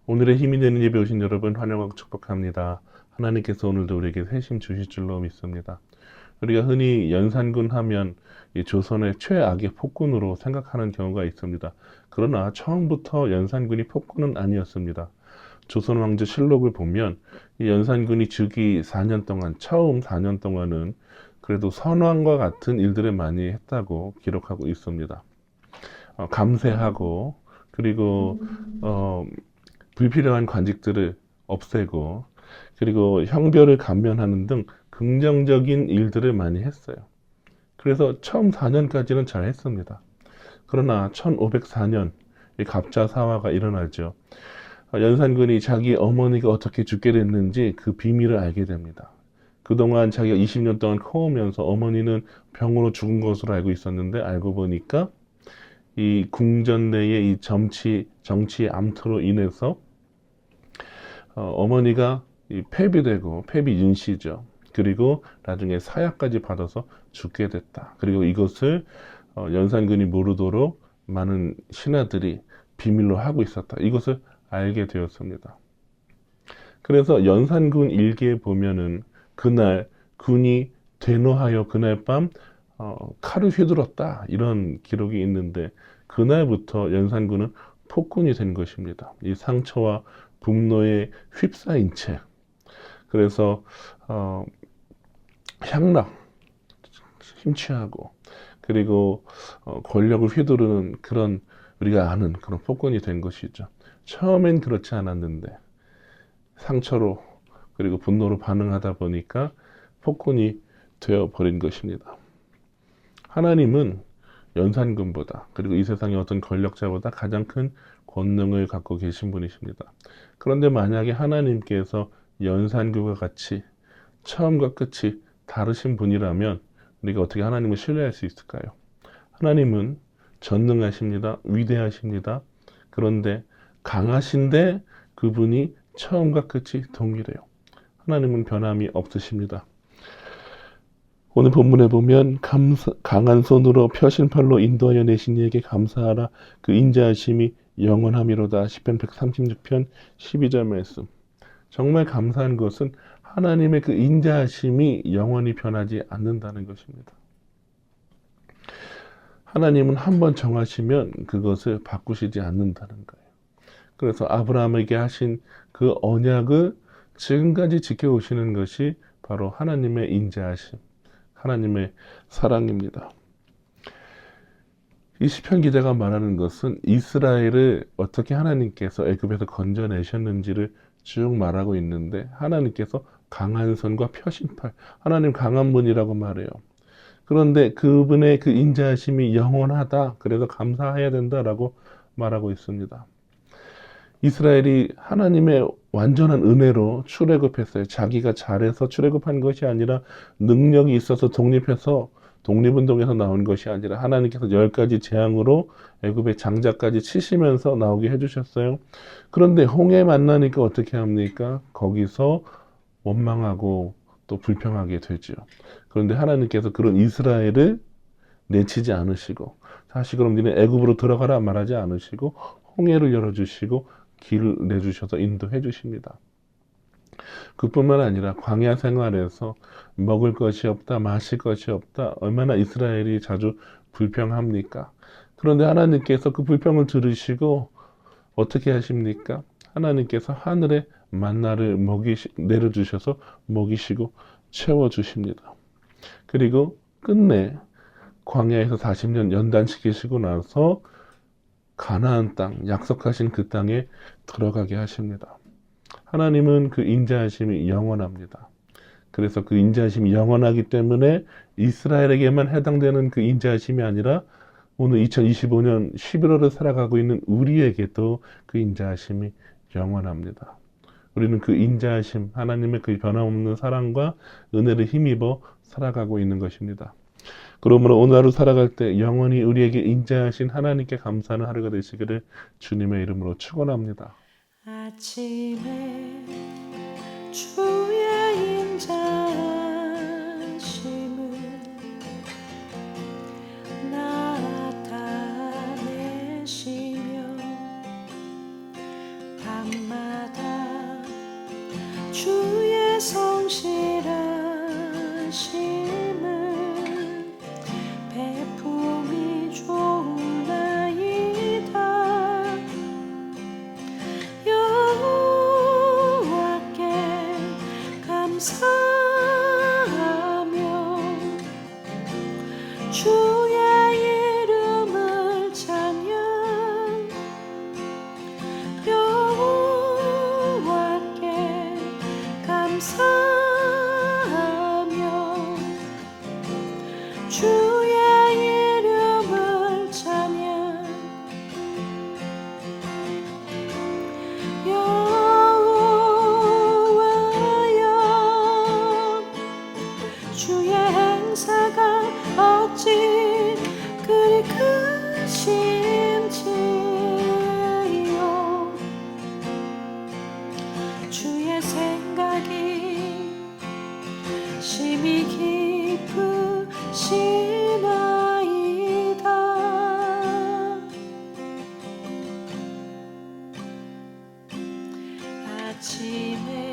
오늘의 힘이 되는 예배 오신 여러분 환영하고 축복합니다. 하나님께서 오늘도 우리에게 회심 주실 줄로 믿습니다. 우리가 흔히 연산군 하면 이 조선의 최악의 폭군으로 생각하는 경우가 있습니다. 그러나 처음부터 연산군이 폭군은 아니었습니다. 조선 왕조 실록을 보면 이 연산군이 즉위 4년 동안, 처음 4년 동안은 그래도 선왕과 같은 일들을 많이 했다고 기록하고 있습니다. 감세하고 그리고 불필요한 관직들을 없애고 그리고 형벌을 감면하는 등 긍정적인 일들을 많이 했어요. 그래서 처음 4년까지는 잘 했습니다. 그러나 1504년 이 갑자사화가 일어나죠. 연산군이 자기 어머니가 어떻게 죽게 됐는지 그 비밀을 알게 됩니다. 그동안 자기가 20년 동안 커오면서 어머니는 병으로 죽은 것으로 알고 있었는데 알고 보니까 이 궁전 내의 이 정치 암투로 인해서 어머니가 폐비되고 폐비윤씨죠. 그리고 나중에 사약까지 받아서 죽게 됐다. 그리고 이것을 연산군이 모르도록 많은 신하들이 비밀로 하고 있었다. 이것을 알게 되었습니다. 그래서 연산군 일기에 보면은 그날 군이 대노하여 그날 밤 칼을 휘둘렀다 이런 기록이 있는데 그날부터 연산군은 폭군이 된 것입니다. 이 상처와 분노에 휩싸인 채 그래서 향락, 심취하고 그리고 권력을 휘두르는 그런 우리가 아는 그런 폭군이 된 것이죠. 처음엔 그렇지 않았는데 상처로 그리고 분노로 반응하다 보니까 폭군이 되어버린 것입니다. 하나님은 연산군보다 그리고 이 세상의 어떤 권력자보다 가장 큰 권능을 갖고 계신 분이십니다. 그런데 만약에 하나님께서 연산군과 같이 처음과 끝이 다르신 분이라면 우리가 어떻게 하나님을 신뢰할 수 있을까요? 하나님은 전능하십니다. 위대하십니다. 그런데 강하신데 그분이 처음과 끝이 동일해요. 하나님은 변함이 없으십니다. 오늘 본문에 보면 강한 손으로 펴신 팔로 인도하여 내신 이에게 감사하라. 그 인자하심이 영원함이로다. 시편 136편 12절 말씀. 정말 감사한 것은 하나님의 그 인자하심이 영원히 변하지 않는다는 것입니다. 하나님은 한번 정하시면 그것을 바꾸시지 않는다는 거예요. 그래서 아브라함에게 하신 그 언약을 지금까지 지켜오시는 것이 바로 하나님의 인자하심, 하나님의 사랑입니다. 이 시편 기자가 말하는 것은 이스라엘을 어떻게 하나님께서 애굽에서 건져내셨는지를 쭉 말하고 있는데 하나님께서 강한 손과 펴신 팔, 하나님 강한 분이라고 말해요. 그런데 그분의 그 인자하심이 영원하다. 그래서 감사해야 된다라고 말하고 있습니다. 이스라엘이 하나님의 완전한 은혜로 출애굽했어요. 자기가 잘해서 출애굽한 것이 아니라 능력이 있어서 독립해서 독립운동에서 나온 것이 아니라 하나님께서 10가지 재앙으로 애굽의 장자까지 치시면서 나오게 해주셨어요. 그런데 홍해 만나니까 어떻게 합니까? 거기서 원망하고 또 불평하게 되죠. 그런데 하나님께서 그런 이스라엘을 내치지 않으시고 다시 그럼 니네 애굽으로 들어가라 말하지 않으시고 홍해를 열어주시고 길을 내주셔서 인도해 주십니다. 그뿐만 아니라 광야 생활에서 먹을 것이 없다, 마실 것이 없다, 얼마나 이스라엘이 자주 불평합니까? 그런데 하나님께서 그 불평을 들으시고 어떻게 하십니까? 하나님께서 하늘에 만나를 내려주셔서 먹이시고 채워주십니다. 그리고 끝내 광야에서 40년 연단시키시고 나서 가나안 땅, 약속하신 그 땅에 들어가게 하십니다. 하나님은 그 인자하심이 영원합니다. 그래서 그 인자하심이 영원하기 때문에 이스라엘에게만 해당되는 그 인자하심이 아니라 오늘 2025년 11월을 살아가고 있는 우리에게도 그 인자하심이 영원합니다. 우리는 그 인자하심, 하나님의 그 변함없는 사랑과 은혜를 힘입어 살아가고 있는 것입니다. 그러므로 오늘 하루 살아갈 때 영원히 우리에게 인자하신 하나님께 감사하는 하루가 되시기를 주님의 이름으로 축원합니다. 아침에 주의 인자하심을 나타내시며 밤마다 주의 성실하심은 베품이 좋나이다. 여호와께 감사하며 주의 이름을 찬양. 여호와께 감사하며 주의 이름을 찬양. 여호와여 주의 행사가 어찌 그리 크신지요. 주의 생각이 심히 깊으시나이다. 아침에